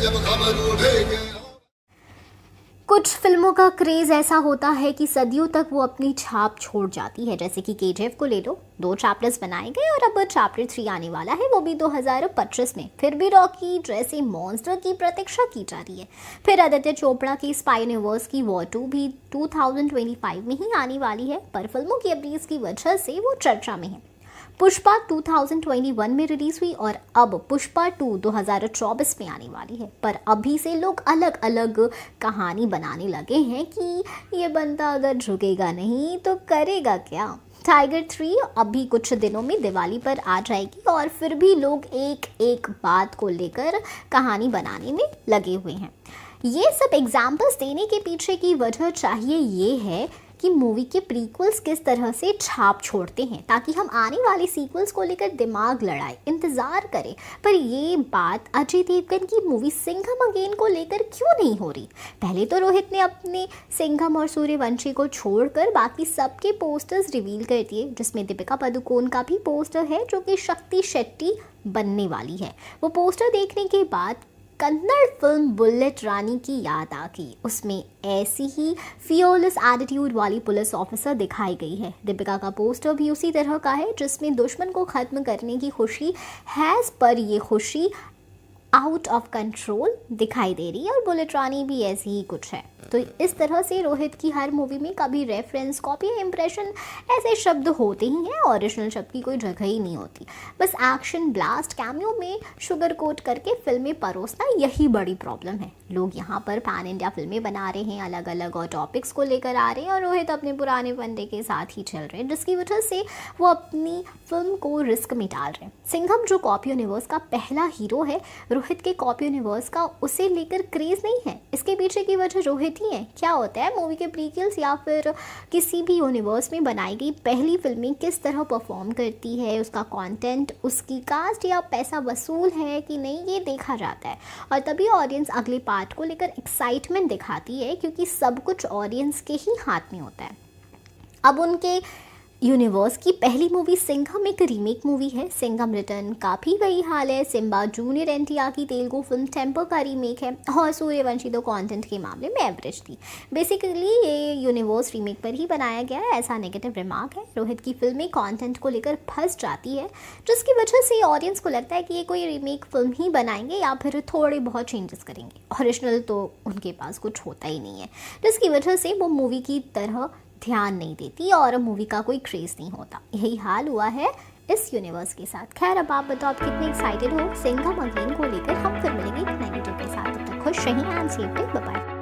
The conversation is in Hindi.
जब खबर उठेगी। कुछ फिल्मों का क्रेज ऐसा होता है कि सदियों तक वो अपनी छाप छोड़ जाती है। जैसे कि KGF को ले लो, 2 चैप्टर्स बनाए गए और अब चैप्टर 3 आने वाला है, वो भी 2025 में। फिर भी रॉकी जैसे मॉन्स्टर की प्रतीक्षा की जा रही है। फिर आदित्य चोपड़ा की स्पाई यूनिवर्स की वॉर 2 भी 2025 में ही आने वाली है, पर फिल्मों की अपडेट्स की वजह से वो चर्चा में है। पुष्पा 2021 में रिलीज हुई और अब पुष्पा 2 2024 में आने वाली है, पर अभी से लोग अलग अलग कहानी बनाने लगे हैं कि ये बंदा अगर झुकेगा नहीं तो करेगा क्या। टाइगर 3 अभी कुछ दिनों में दिवाली पर आ जाएगी और फिर भी लोग एक एक बात को लेकर कहानी बनाने में लगे हुए हैं। ये सब एग्जाम्पल्स देने के पीछे की वजह चाहिए ये है कि मूवी के प्रीक्वल्स किस तरह से छाप छोड़ते हैं, ताकि हम आने वाली सीक्वल्स को लेकर दिमाग लड़ाए, इंतज़ार करें। पर ये बात अजय देवगन की मूवी सिंघम अगेन को लेकर क्यों नहीं हो रही? पहले तो रोहित ने अपने सिंघम और सूर्यवंशी को छोड़कर बाकी सबके पोस्टर्स रिवील कर दिए, जिसमें दीपिका पादुकोण का भी पोस्टर है जो कि शक्ति शेट्टी बनने वाली है। वो पोस्टर देखने के बाद कन्नड़ फिल्म बुलेट रानी की याद आ गई। उसमें ऐसी ही फियरलेस एटीट्यूड वाली पुलिस ऑफिसर दिखाई गई है। दीपिका का पोस्टर भी उसी तरह का है, जिसमें दुश्मन को खत्म करने की खुशी है, पर ये खुशी आउट ऑफ कंट्रोल दिखाई दे रही है और बुलेट रानी भी ऐसी ही कुछ है। तो इस तरह से रोहित की हर मूवी में कभी रेफरेंस, कॉपी या इम्प्रेशन ऐसे शब्द होते ही हैं, ओरिजिनल शब्द की कोई जगह ही नहीं होती। बस एक्शन, ब्लास्ट, कैमियो में शुगर कोट करके फिल्में परोसना, यही बड़ी प्रॉब्लम है। लोग यहाँ पर पैन इंडिया फिल्में बना रहे हैं, अलग अलग और टॉपिक्स को लेकर आ रहे हैं, और रोहित अपने पुराने फंडे के साथ ही चल रहे हैं, जिसकी वजह से वो अपनी फिल्म को रिस्क में डाल रहे हैं। सिंघम जो कॉपी यूनिवर्स का पहला हीरो है, रोहित के कॉपी यूनिवर्स का उसे लेकर क्रेज नहीं है। इसके पीछे की वजह रोहित ही है। क्या होता है, मूवी के प्रीक्वल्स या फिर किसी भी यूनिवर्स में बनाई गई पहली फिल्में किस तरह परफॉर्म करती है, उसका कंटेंट, उसकी कास्ट या पैसा वसूल है कि नहीं, ये देखा जाता है। और तभी ऑडियंस अगले पार्ट को लेकर एक्साइटमेंट दिखाती है, क्योंकि सब कुछ ऑडियंस के ही हाथ में होता है। अब उनके यूनिवर्स की पहली मूवी सिंघम एक रीमेक मूवी है। सिंघम रिटर्न का भी वही हाल है। सिम्बा जूनियर NTR की तेलुगु फिल्म टेम्पर का रीमेक है, और सूर्यवंशी तो कंटेंट के मामले में एवरेज थी। बेसिकली ये यूनिवर्स रीमेक पर ही बनाया गया है, ऐसा नेगेटिव रिमार्क है। रोहित की फिल्में कंटेंट को लेकर फंस जाती है, जिसकी वजह से ऑडियंस को लगता है कि ये कोई रीमेक फिल्म ही बनाएंगे या फिर थोड़े बहुत चेंजेस करेंगे। ओरिजिनल तो उनके पास कुछ होता ही नहीं है, जिसकी वजह से वो मूवी की तरह ध्यान नहीं देती और मूवी का कोई क्रेज नहीं होता। यही हाल हुआ है इस यूनिवर्स के साथ। खैर, अब आप बताओ, आप कितने एक्साइटेड हो सिंघम अगेन को लेकर? हम फिर मिलेंगे एक नई वीडियो के साथ। तब तक खुश रहिए एंड सेफ, बाय बाय।